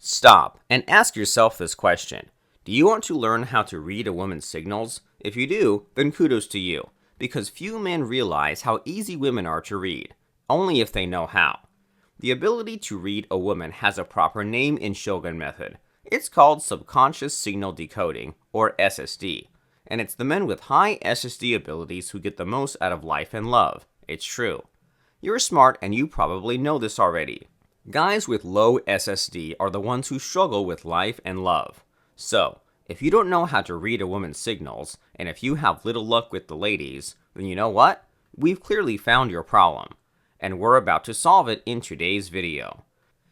Stop and ask yourself this question. Do you want to learn how to read a woman's signals? If you do, then kudos to you, because few men realize how easy women are to read, only if they know how. The ability to read a woman has a proper name in Shogun Method. It's called Subconscious Signal Decoding, or SSD, and it's the men with high SSD abilities who get the most out of life and love. It's true. You're smart and you probably know this already. Guys with low SSD are the ones who struggle with life and love. So, if you don't know how to read a woman's signals, and if you have little luck with the ladies, then you know what? We've clearly found your problem, and we're about to solve it in today's video.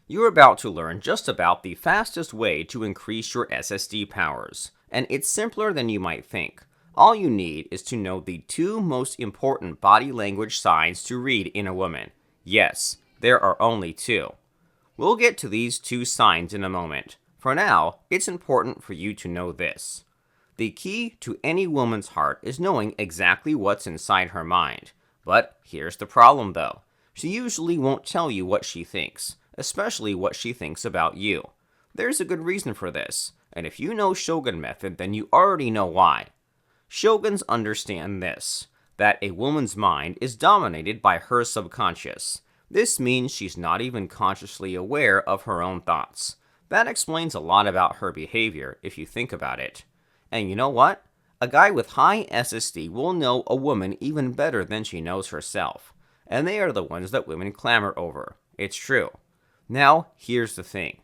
You're about to learn just about the fastest way to increase your SSD powers, and it's simpler than you might think. All you need is to know the two most important body language signs to read in a woman. Yes, there are only two. We'll get to these two signs in a moment. For now, it's important for you to know this. The key to any woman's heart is knowing exactly what's inside her mind. But here's the problem though. She usually won't tell you what she thinks, especially what she thinks about you. There's a good reason for this, and if you know Shogun Method, then you already know why. Shoguns understand this, that a woman's mind is dominated by her subconscious. This means she's not even consciously aware of her own thoughts. That explains a lot about her behavior if you think about it. And you know what? A guy with high SSD will know a woman even better than she knows herself. And they are the ones that women clamor over. It's true. Now, here's the thing.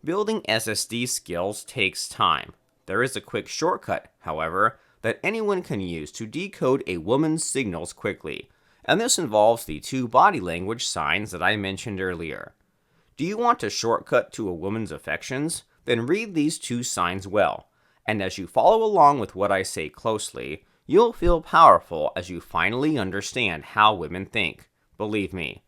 Building SSD skills takes time. There is a quick shortcut, however, that anyone can use to decode a woman's signals quickly. And this involves the two body language signs that I mentioned earlier. Do you want a shortcut to a woman's affections? Then read these two signs well. And as you follow along with what I say closely, you'll feel powerful as you finally understand how women think. Believe me.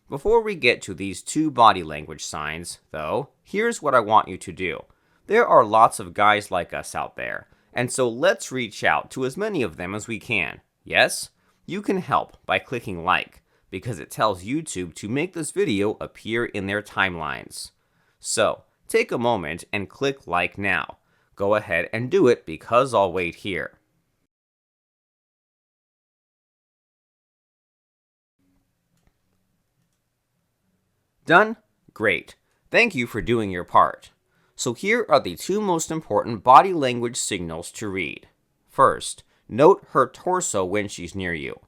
Before we get to these two body language signs, though, here's what I want you to do. There are lots of guys like us out there, and so let's reach out to as many of them as we can. Yes? You can help by clicking like, because it tells YouTube to make this video appear in their timelines. So, take a moment and click like now. Go ahead and do it because I'll wait here. Done? Great. Thank you for doing your part. So here are the two most important body language signals to read. First, note her torso when she's near you.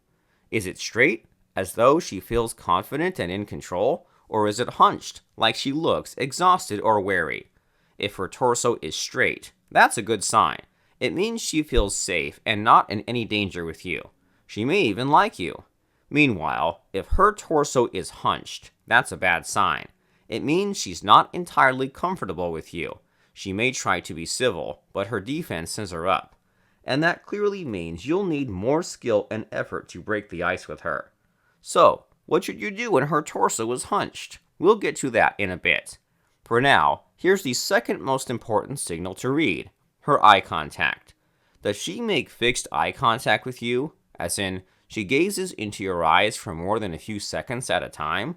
Is it straight, as though she feels confident and in control, or is it hunched, like she looks exhausted or wary? If her torso is straight, that's a good sign. It means she feels safe and not in any danger with you. She may even like you. Meanwhile, if her torso is hunched, that's a bad sign. It means she's not entirely comfortable with you. She may try to be civil, but her defenses are up. And that clearly means you'll need more skill and effort to break the ice with her. So, what should you do when her torso is hunched? We'll get to that in a bit. For now, here's the second most important signal to read, her eye contact. Does she make fixed eye contact with you, as in, she gazes into your eyes for more than a few seconds at a time?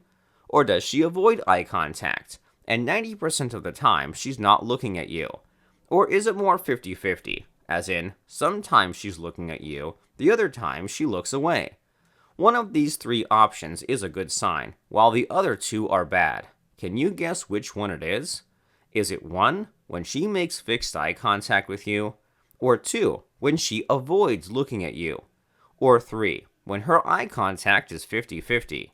Or does she avoid eye contact, and 90% of the time she's not looking at you? Or is it more 50-50, as in, sometimes she's looking at you, the other time she looks away? One of these three options is a good sign, while the other two are bad. Can you guess which one it is? Is it 1, when she makes fixed eye contact with you? Or 2, when she avoids looking at you? Or 3, when her eye contact is 50-50?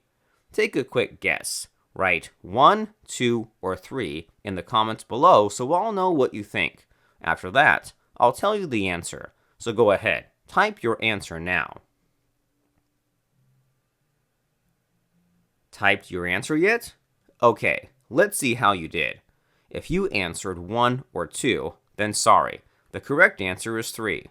Take a quick guess. Write 1, 2, or 3 in the comments below so I'll know what you think. After that, I'll tell you the answer. So go ahead, type your answer now. Typed your answer yet? Okay, let's see how you did. If you answered 1 or 2, then sorry. The correct answer is 3.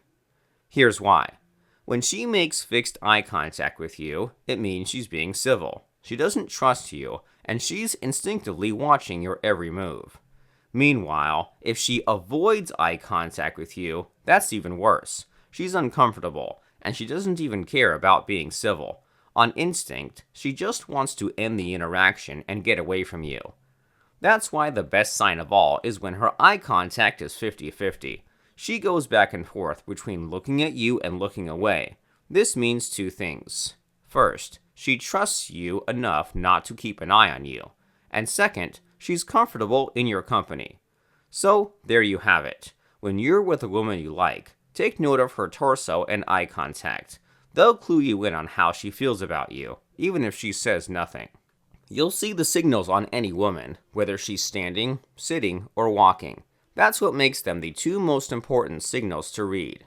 Here's why. When she makes fixed eye contact with you, it means she's being civil. She doesn't trust you, and she's instinctively watching your every move. Meanwhile, if she avoids eye contact with you, that's even worse. She's uncomfortable, and she doesn't even care about being civil. On instinct, she just wants to end the interaction and get away from you. That's why the best sign of all is when her eye contact is 50-50. She goes back and forth between looking at you and looking away. This means two things. First, she trusts you enough not to keep an eye on you. And second, she's comfortable in your company. So, there you have it. When you're with a woman you like, take note of her torso and eye contact. They'll clue you in on how she feels about you, even if she says nothing. You'll see the signals on any woman, whether she's standing, sitting, or walking. That's what makes them the two most important signals to read.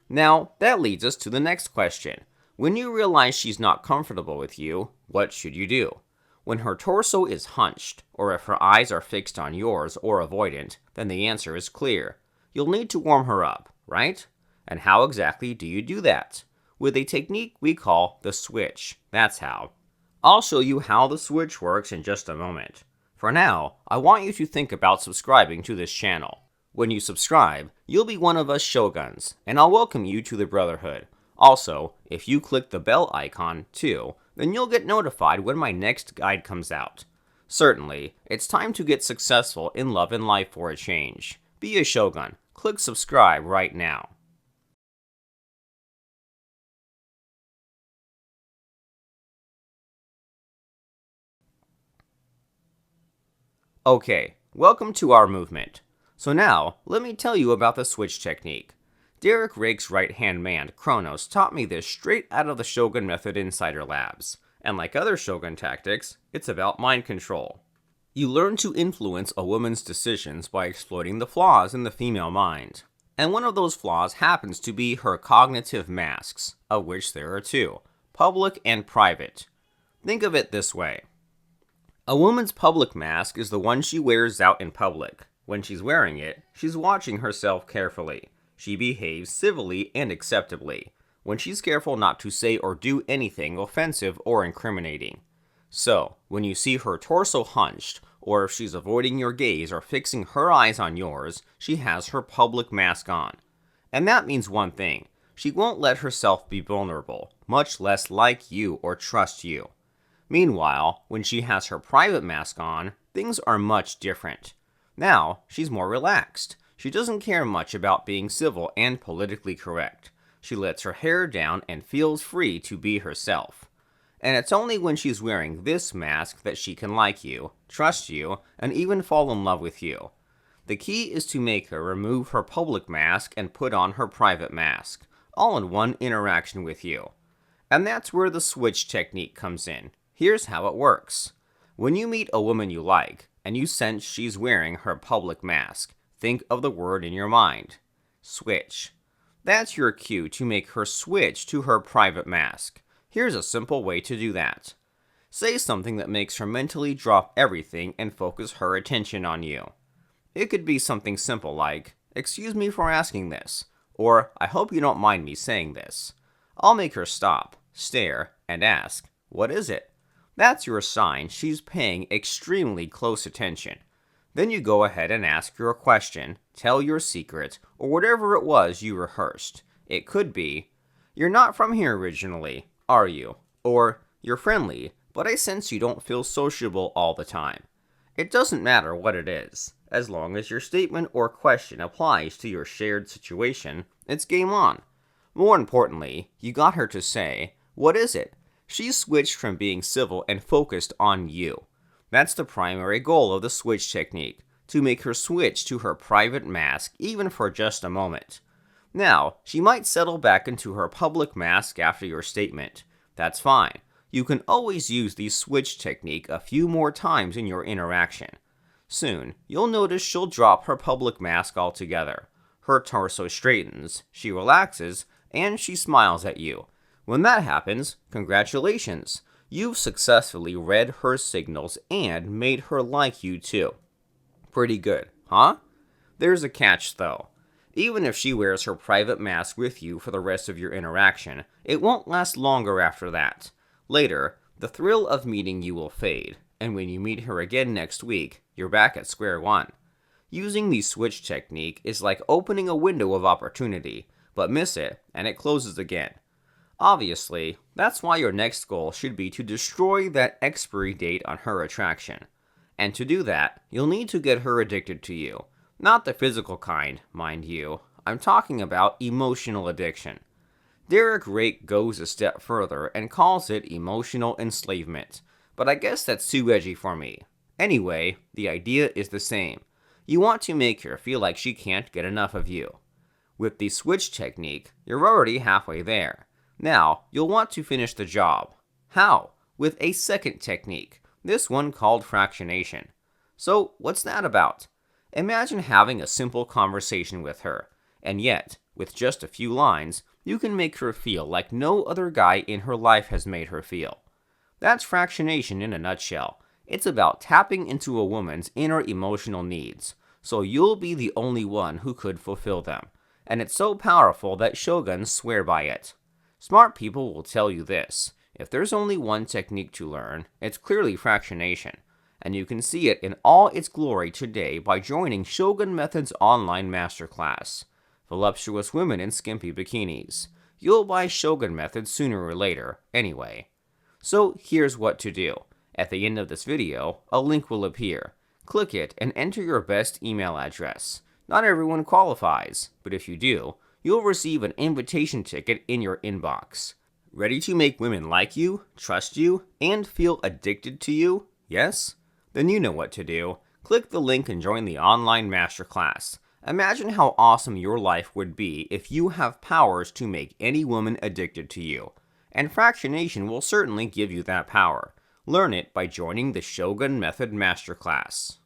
Now, that leads us to the next question. When you realize she's not comfortable with you, what should you do? When her torso is hunched, or if her eyes are fixed on yours or avoidant, then the answer is clear. You'll need to warm her up, right? And how exactly do you do that? With a technique we call the switch. That's how. I'll show you how the switch works in just a moment. For now, I want you to think about subscribing to this channel. When you subscribe, you'll be one of us Shoguns, and I'll welcome you to the Brotherhood. Also, if you click the bell icon, too, then you'll get notified when my next guide comes out. Certainly, it's time to get successful in love and life for a change. Be a Shogun. Click subscribe right now. Okay, welcome to our movement. So now, let me tell you about the switch technique. Rake's right-hand man, Cronos, taught me this straight out of the Shogun Method Insider Labs. And like other Shogun tactics, it's about mind control. You learn to influence a woman's decisions by exploiting the flaws in the female mind. And one of those flaws happens to be her cognitive masks, of which there are two, public and private. Think of it this way. A woman's public mask is the one she wears out in public. When she's wearing it, she's watching herself carefully. She behaves civilly and acceptably, when she's careful not to say or do anything offensive or incriminating. So, when you see her torso hunched, or if she's avoiding your gaze or fixing her eyes on yours, she has her public mask on. And that means one thing, she won't let herself be vulnerable, much less like you or trust you. Meanwhile, when she has her private mask on, things are much different. Now, she's more relaxed. She doesn't care much about being civil and politically correct. She lets her hair down and feels free to be herself. And it's only when she's wearing this mask that she can like you, trust you, and even fall in love with you. The key is to make her remove her public mask and put on her private mask, all in one interaction with you. And that's where the switch technique comes in. Here's how it works. When you meet a woman you like, and you sense she's wearing her public mask, think of the word in your mind. Switch. That's your cue to make her switch to her private mask. Here's a simple way to do that. Say something that makes her mentally drop everything and focus her attention on you. It could be something simple like, "Excuse me for asking this," or "I hope you don't mind me saying this." I'll make her stop, stare, and ask, "What is it?" That's your sign she's paying extremely close attention. Then you go ahead and ask your question, tell your secret, or whatever it was you rehearsed. It could be, "You're not from here originally, are you?" Or, "You're friendly, but I sense you don't feel sociable all the time." It doesn't matter what it is. As long as your statement or question applies to your shared situation, it's game on. More importantly, you got her to say, "What is it?" She's switched from being civil and focused on you. That's the primary goal of the switch technique, to make her switch to her private mask even for just a moment. Now, she might settle back into her public mask after your statement. That's fine. You can always use the switch technique a few more times in your interaction. Soon, you'll notice she'll drop her public mask altogether. Her torso straightens, she relaxes, and she smiles at you. When that happens, congratulations! You've successfully read her signals and made her like you too. Pretty good, huh? There's a catch though. Even if she wears her private mask with you for the rest of your interaction, it won't last longer after that. Later, the thrill of meeting you will fade, and when you meet her again next week, you're back at square one. Using the switch technique is like opening a window of opportunity, but miss it, and it closes again. Obviously, that's why your next goal should be to destroy that expiry date on her attraction. And to do that, you'll need to get her addicted to you. Not the physical kind, mind you. I'm talking about emotional addiction. Rake goes a step further and calls it emotional enslavement, but I guess that's too edgy for me. Anyway, the idea is the same. You want to make her feel like she can't get enough of you. With the switch technique, you're already halfway there. Now, you'll want to finish the job. How? With a second technique, this one called fractionation. So, what's that about? Imagine having a simple conversation with her, and yet, with just a few lines, you can make her feel like no other guy in her life has made her feel. That's fractionation in a nutshell. It's about tapping into a woman's inner emotional needs, so you'll be the only one who could fulfill them. And it's so powerful that shoguns swear by it. Smart people will tell you this: if there's only one technique to learn, it's clearly fractionation. And you can see it in all its glory today by joining Shogun Method's online masterclass. Voluptuous women in skimpy bikinis. You'll buy Shogun Method sooner or later, anyway. So here's what to do. At the end of this video, a link will appear. Click it and enter your best email address. Not everyone qualifies, but if you do, you'll receive an invitation ticket in your inbox. Ready to make women like you, trust you, and feel addicted to you? Yes? Then you know what to do. Click the link and join the online masterclass. Imagine how awesome your life would be if you have powers to make any woman addicted to you. And fractionation will certainly give you that power. Learn it by joining the Shogun Method Masterclass.